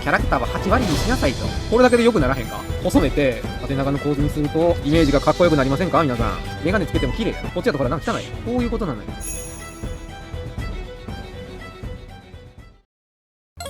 キャラクターは8割にしなさいと。これだけで良くならへんか？細めて、縦長の構図にすると、イメージがかっこよくなりませんか皆さん。メガネつけても綺麗や。こっちだとほらなんか汚い。こういうことなのよ。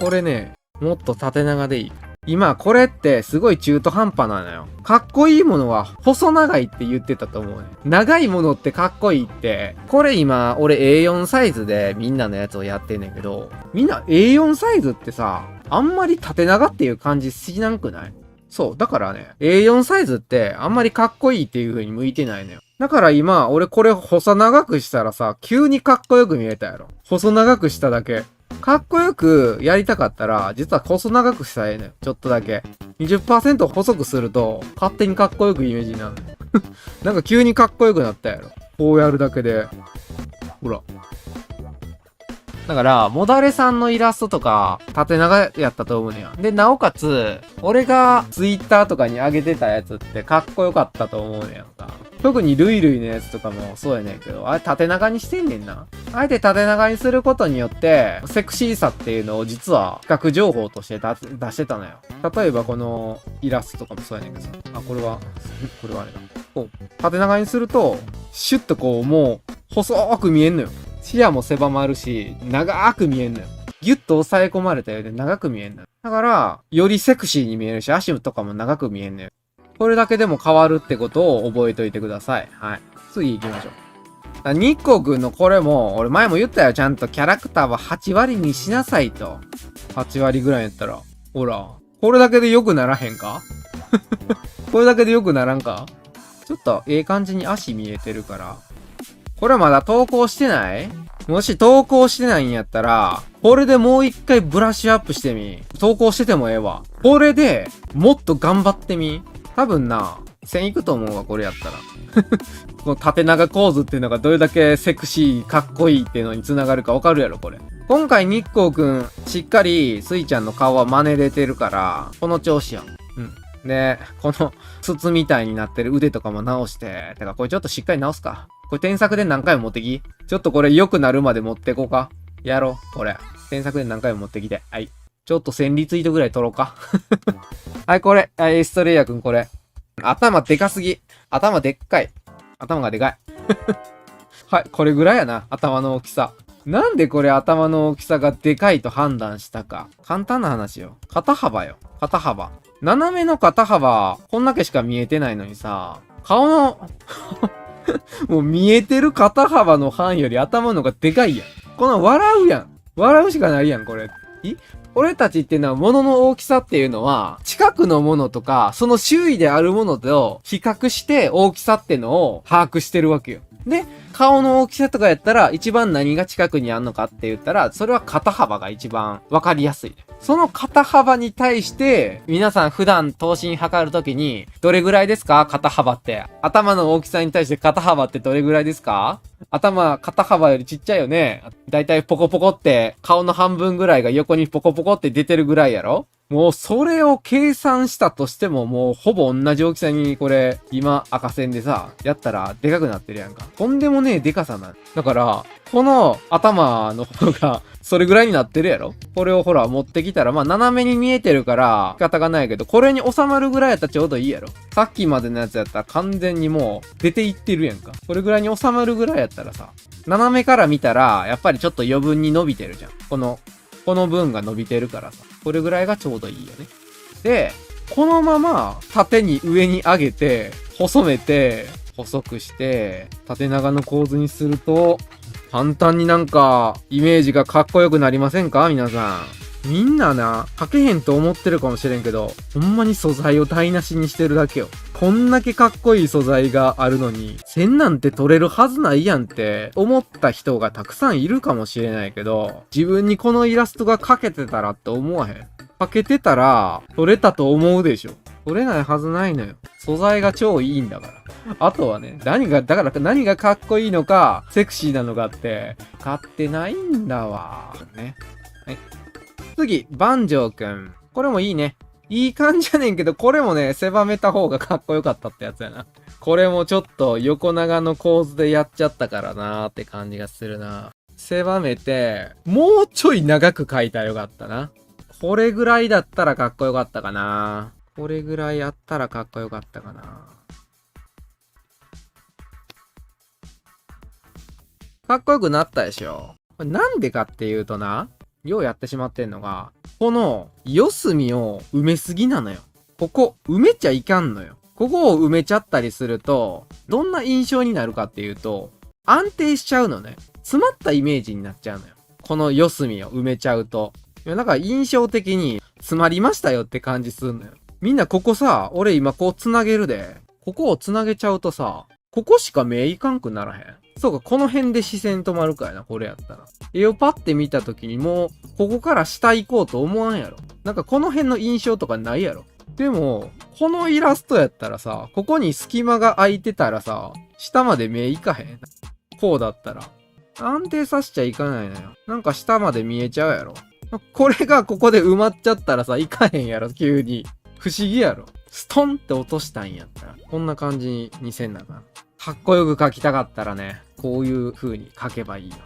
これね、もっと縦長でいい。今、これってすごい中途半端なのよ。かっこいいものは細長いって言ってたと思うね。長いものってかっこいいって、これ今、俺 A4 サイズでみんなのやつをやってんねんけど、みんな A4 サイズってさ、あんまり縦長っていう感じしなくない？そう。だからね、A4 サイズってあんまりかっこいいっていう風に向いてないのよ。だから今、俺これ細長くしたらさ、急にかっこよく見えたやろ。細長くしただけ。かっこよくやりたかったら、実は細長くしたらええのよ。ちょっとだけ。20% 細くすると、勝手にかっこよくイメージになるのよ。なんか急にかっこよくなったやろ。こうやるだけで。ほら。だから、モダレさんのイラストとか、縦長やったと思うねや。で、なおかつ、俺がツイッターとかに上げてたやつってかっこよかったと思うねやんか。特にルイルイのやつとかもそうやねんけど、あれ縦長にしてんねんな。あえて縦長にすることによって、セクシーさっていうのを実は比較情報として出してたのよ。例えばこのイラストとかもそうやねんけどさ。あ、これはあれだ。こう、縦長にすると、シュッとこう、もう、細く見えんのよ。視野も狭まるし、長く見えんのよ。ギュッと抑え込まれたようで長く見えんのよ。だから、よりセクシーに見えるし、足とかも長く見えんのよ。これだけでも変わるってことを覚えといてください。はい。次行きましょう。日光くんのこれも、俺前も言ったよ。ちゃんとキャラクターは8割にしなさいと。8割ぐらいやったら。ほら。これだけで良くならへんか？これだけで良くならんか？ちょっと、ええ感じに足見えてるから。これまだ投稿してない？もし投稿してないんやったら、これでもう一回ブラッシュアップしてみ。投稿しててもええわ。これでもっと頑張ってみ。多分な、1000いくと思うわ、これやったら。この縦長構図っていうのがどれだけセクシー、かっこいいっていうのに繋がるかわかるやろ、これ。今回日光くん、しっかりスイちゃんの顔は真似れてるから、この調子やん。うん。で、この筒みたいになってる腕とかも直して、てかこれちょっとしっかり直すか。これ添削で何回も持ってき。ちょっとこれ良くなるまで持ってこうか。やろう、これ。添削で何回も持ってきて。はい。ちょっと1000リツイートぐらい取ろうか。はい、これ。はい、エストレイヤ君これ。頭でかすぎ。頭でっかい。頭がでかい。はい、これぐらいやな。頭の大きさ。なんでこれ頭の大きさがでかいと判断したか。簡単な話よ。肩幅よ。肩幅。斜めの肩幅、こんだけしか見えてないのにさ、顔の、もう見えてる肩幅の範囲より頭の方がでかいやん。この笑うやん。笑うしかないやん、これ。俺たちっていうのは物の大きさっていうのは、近くのものとか、その周囲であるものと比較して大きさってのを把握してるわけよ。で、顔の大きさとかやったら、一番何が近くにあんのかって言ったら、それは肩幅が一番わかりやすい。その肩幅に対して、皆さん普段頭身測るときに、どれぐらいですか？肩幅って。頭の大きさに対して肩幅ってどれぐらいですか？肩幅よりちっちゃいよね。だいたいポコポコって、顔の半分ぐらいが横にポコポコって出てるぐらいやろ？もうそれを計算したとしてももうほぼ同じ大きさにこれ今赤線でさ、やったらでかくなってるやんか。とんでもねえでかさな。だから、この頭の方がそれぐらいになってるやろ？これをほら持ってきたらまあ斜めに見えてるから仕方がないけど、これに収まるぐらいやったらちょうどいいやろ？さっきまでのやつやったら完全にもう出ていってるやんか。これぐらいに収まるぐらいやったらさ、斜めから見たらやっぱりちょっと余分に伸びてるじゃん。この分が伸びてるからさ。これぐらいがちょうどいいよね。で、このまま縦に上に上げて、細めて、細くして、縦長の構図にすると、簡単になんか、イメージがかっこよくなりませんか皆さん。みんなな、書けへんと思ってるかもしれんけど、ほんまに素材を台無しにしてるだけよ。こんだけかっこいい素材があるのに、線なんて取れるはずないやんって思った人がたくさんいるかもしれないけど、自分にこのイラストが描けてたらって思わへん。描けてたら、取れたと思うでしょ。取れないはずないのよ。素材が超いいんだから。あとはね、何がかっこいいのか、セクシーなのかって、買ってないんだわ。ね。はい。次、バンジョーくん。これもいいね。いい感じやねんけど、これもね、狭めた方がかっこよかったってやつやな。これもちょっと横長の構図でやっちゃったからなーって感じがするな。狭めて、もうちょい長く描いたらよかったな。これぐらいだったらかっこよかったかな。これぐらいあったらかっこよかったかな。かっこよくなったでしょ。これなんでかっていうとな、ようやってしまってんのが、この四隅を埋めすぎなのよ。ここ埋めちゃいかんのよ。ここを埋めちゃったりすると、どんな印象になるかっていうと、安定しちゃうのね。詰まったイメージになっちゃうのよ。この四隅を埋めちゃうと。いや、だから印象的に詰まりましたよって感じすんのよ。みんなここさ、俺今こう繋げるで。ここを繋げちゃうとさ、ここしか目いかんくならへん。そうか、この辺で視線止まるかやな、これやったら。絵をパッて見た時にもう、ここから下行こうと思わんやろ。なんかこの辺の印象とかないやろ。でも、このイラストやったらさ、ここに隙間が空いてたらさ、下まで目いかへん。こうだったら。安定させちゃいかないのよ。なんか下まで見えちゃうやろ。これがここで埋まっちゃったらさ、いかへんやろ、急に。不思議やろ。ストンって落としたんやったら、こんな感じにせんなか。かっこよく描きたかったらね、こういう風に描けばいいよ。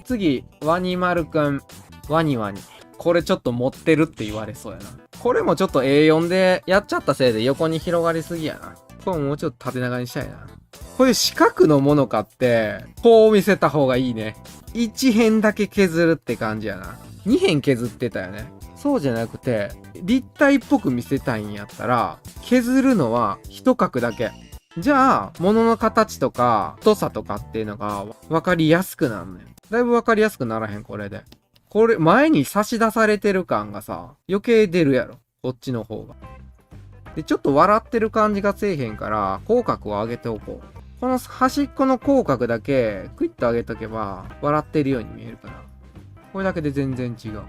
次、ワニマルくん。ワニワニ。これちょっと持ってるって言われそうやな。これもちょっと A4 でやっちゃったせいで横に広がりすぎやな。これもうちょっと縦長にしたいな。こういう四角のもの買って、こう見せた方がいいね。1辺だけ削るって感じやな。2辺削ってたよね。そうじゃなくて、立体っぽく見せたいんやったら、削るのは一角だけ。じゃあ、物の形とか、太さとかっていうのが分かりやすくなるのよ。だいぶ分かりやすくならへん、これで。これ、前に差し出されてる感がさ、余計出るやろ。こっちの方が。で、ちょっと笑ってる感じがせえへんから、口角を上げておこう。この端っこの口角だけ、クイッと上げとけば、笑ってるように見えるから。これだけで全然違う。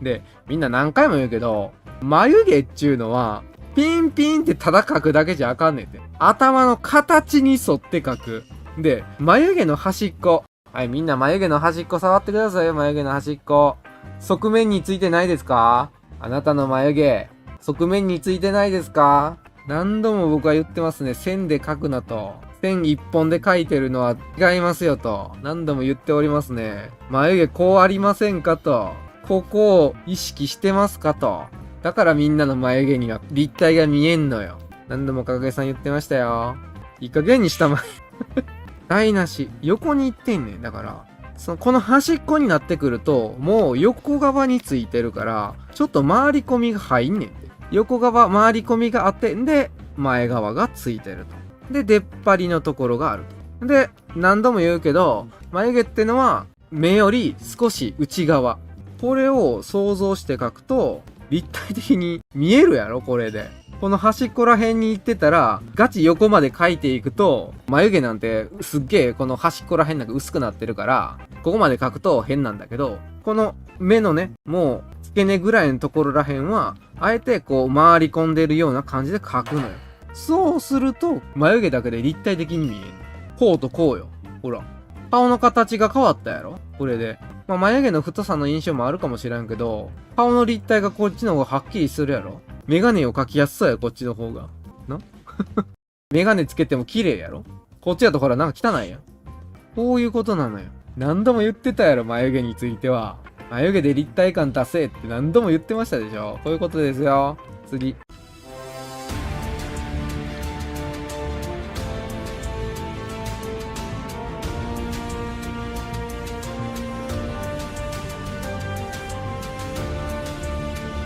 で、みんな何回も言うけど、眉毛っちゅうのは、ピンピンってただ描くだけじゃあかんねんて。頭の形に沿って描く。で、眉毛の端っこ。はい、みんな眉毛の端っこ触ってくださいよ、眉毛の端っこ。側面についてないですか？あなたの眉毛、側面についてないですか？何度も僕は言ってますね。線で描くなと。線一本で描いてるのは違いますよと。何度も言っておりますね。眉毛こうありませんかと。ここを意識してますかと。だからみんなの眉毛には立体が見えんのよ。何度もかかげさん言ってましたよ。いい加減にしたま台無し。横に行ってんねん。だから、この端っこになってくると、もう横側についてるから、ちょっと回り込みが入んねんて。横側回り込みがあってんで、前側がついてると。で、出っ張りのところがあると。で、何度も言うけど、眉毛ってのは、目より少し内側。これを想像して描くと、立体的に見えるやろこれで。この端っこら辺に行ってたら、ガチ横まで描いていくと、眉毛なんてすっげえこの端っこら辺なんか薄くなってるから、ここまで描くと変なんだけど、この目のね、もう付け根ぐらいのところら辺は、あえてこう回り込んでるような感じで描くのよ。そうすると、眉毛だけで立体的に見える。こうとこうよ。ほら。顔の形が変わったやろこれで。まあ、眉毛の太さの印象もあるかもしれんけど、顔の立体がこっちの方がはっきりするやろ。メガネを描きやすそうや、こっちの方が。なメガネつけても綺麗やろ。こっちだとほらなんか汚いやん。こういうことなのよ。何度も言ってたやろ、眉毛については。眉毛で立体感出せって何度も言ってましたでしょ。こういうことですよ。次。